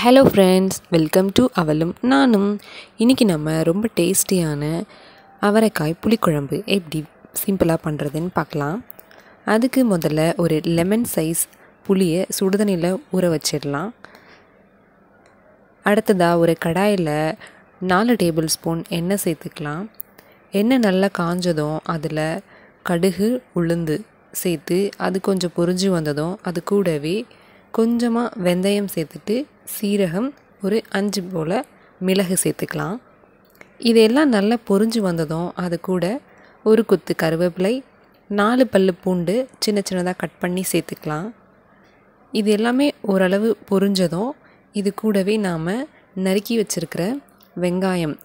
Hello friends, welcome to அவலும் நானும். இன்றைக்கி நம்ம ரொம்ப டேஸ்டியான அவரைக்காய் புளிக்குழம்பு எப்படி சிம்பிளாக பண்ணுறதுன்னு பார்க்கலாம். அதுக்கு முதல்ல ஒரு லெமன் சைஸ் புளியை சுடுதண்ணியில் ஊற வச்சிடலாம். அடுத்ததாக ஒரு கடாயில் 4 டேபிள் ஸ்பூன் எண்ணெய் சேர்த்துக்கலாம். எண்ணெய் நல்லா காஞ்சதும் அதில் கடுகு உளுந்து சேர்த்து அது கொஞ்சம் பொரிஞ்சு வந்ததும் அது கூடவே கொஞ்சமாக வெந்தயம் சேர்த்துட்டு சீரகம் ஒரு 5 போல் மிளகு சேர்த்துக்கலாம். இதெல்லாம் நல்லா பொரிஞ்சு வந்ததும் அது கூட ஒரு கொத்து கருவேப்பிலை, 4 பல்லு பூண்டு சின்ன சின்னதாக கட் பண்ணி சேர்த்துக்கலாம். இது எல்லாமே ஓரளவு பொரிஞ்சதும் இது கூடவே நாம் நறுக்கி வச்சுருக்கிற வெங்காயம்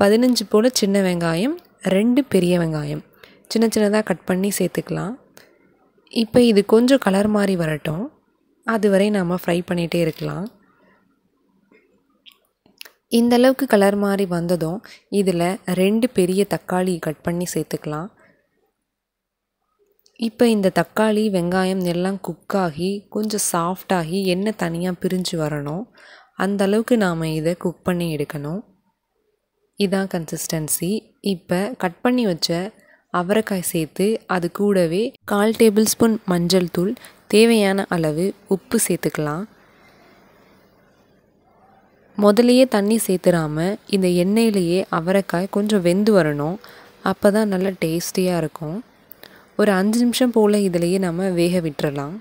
15 போல் சின்ன வெங்காயம், 2 பெரிய வெங்காயம் சின்ன சின்னதாக கட் பண்ணி சேர்த்துக்கலாம். இப்போ இது கொஞ்சம் கலர் மாதிரி வரட்டும், அதுவரை நாம் ஃப்ரை பண்ணிகிட்டே இருக்கலாம். இந்த அளவுக்கு கலர் மாதிரி வந்ததும் இதில் 2 பெரிய தக்காளி கட் பண்ணி சேர்த்துக்கலாம். இப்போ இந்த தக்காளி வெங்காயம் எல்லாம் குக்காகி கொஞ்சம் சாஃப்டாகி எண்ணெய் தனியாக பிரிஞ்சு வரணும். அந்த அளவுக்கு நாம் இதை குக் பண்ணி எடுக்கணும். இதான் கன்சிஸ்டன்சி. இப்போ கட் பண்ணி வச்ச அவரைக்காய் சேர்த்து அது கூடவே 1/4 டேபிள் ஸ்பூன் மஞ்சள் தூள், தேவையான அளவு உப்பு சேர்த்துக்கலாம். முதலையே தண்ணி சேர்த்துடாமல் இந்த எண்ணெயிலேயே அவரைக்காய் கொஞ்சம் வெந்து வரணும். அப்போ தான் நல்லா டேஸ்டியாக இருக்கும். ஒரு 5 நிமிஷம் போல் இதிலையே நம்ம வேக விட்டுறலாம்.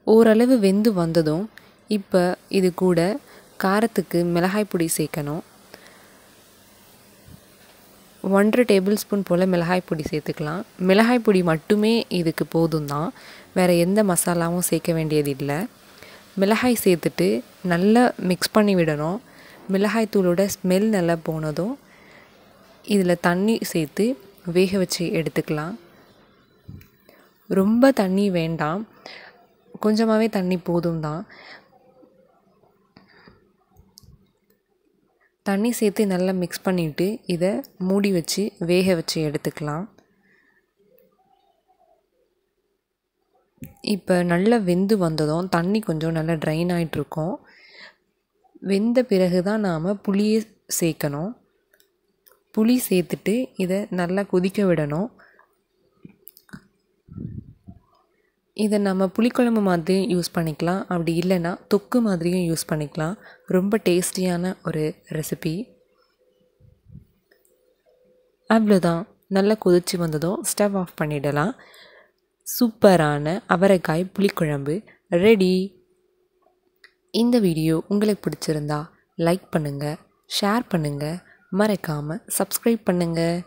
ஓரளவு வெந்து வந்ததும் இப்போ இது கூட காரத்துக்கு மிளகாய் பொடி சேர்க்கணும். 1/2 டேபிள் ஸ்பூன் போல் மிளகாய் பொடி சேர்த்துக்கலாம். மிளகாய் பொடி மட்டுமே இதுக்கு போதும் தான், வேறு எந்த மசாலாவும் சேர்க்க வேண்டியது இல்லை. மிளகாய் சேர்த்துட்டு நல்லா மிக்ஸ் பண்ணி விடணும். மிளகாய் தூளோட ஸ்மெல் நல்லா போனதும் இதில் தண்ணி சேர்த்து வேக வச்சு எடுத்துக்கலாம். ரொம்ப தண்ணி வேண்டாம், கொஞ்சமாகவே தண்ணி போதும் தான். தண்ணி சேர்த்து நல்லா மிக்ஸ் பண்ணிவிட்டு இதை மூடி வச்சு வேக வச்சு எடுத்துக்கலாம். இப்போ நல்லா வெந்து வந்ததும் தண்ணி கொஞ்சம் நல்லா ட்ரைன் ஆகிட்ருக்கோம். வெந்த பிறகு தான் நாம் புளியை சேர்க்கணும். புளி சேர்த்துட்டு இதை நல்லா கொதிக்க விடணும். இதை நம்ம புளிக்குழம்பு மாதிரி யூஸ் பண்ணிக்கலாம், அப்படி இல்லைன்னா தொக்கு மாதிரியும் யூஸ் பண்ணிக்கலாம். ரொம்ப டேஸ்டியான ஒரு ரெசிபி. அவ்வளோதான், நல்லா கொதிச்சு வந்ததும் ஸ்டவ் ஆஃப் பண்ணிடலாம். சூப்பரான அவரைக்காய் புளிக்குழம்பு ரெடி. இந்த வீடியோ உங்களுக்கு பிடிச்சிருந்தா லைக் பண்ணுங்கள், ஷேர் பண்ணுங்கள், மறக்காமல் சப்ஸ்கிரைப் பண்ணுங்கள்.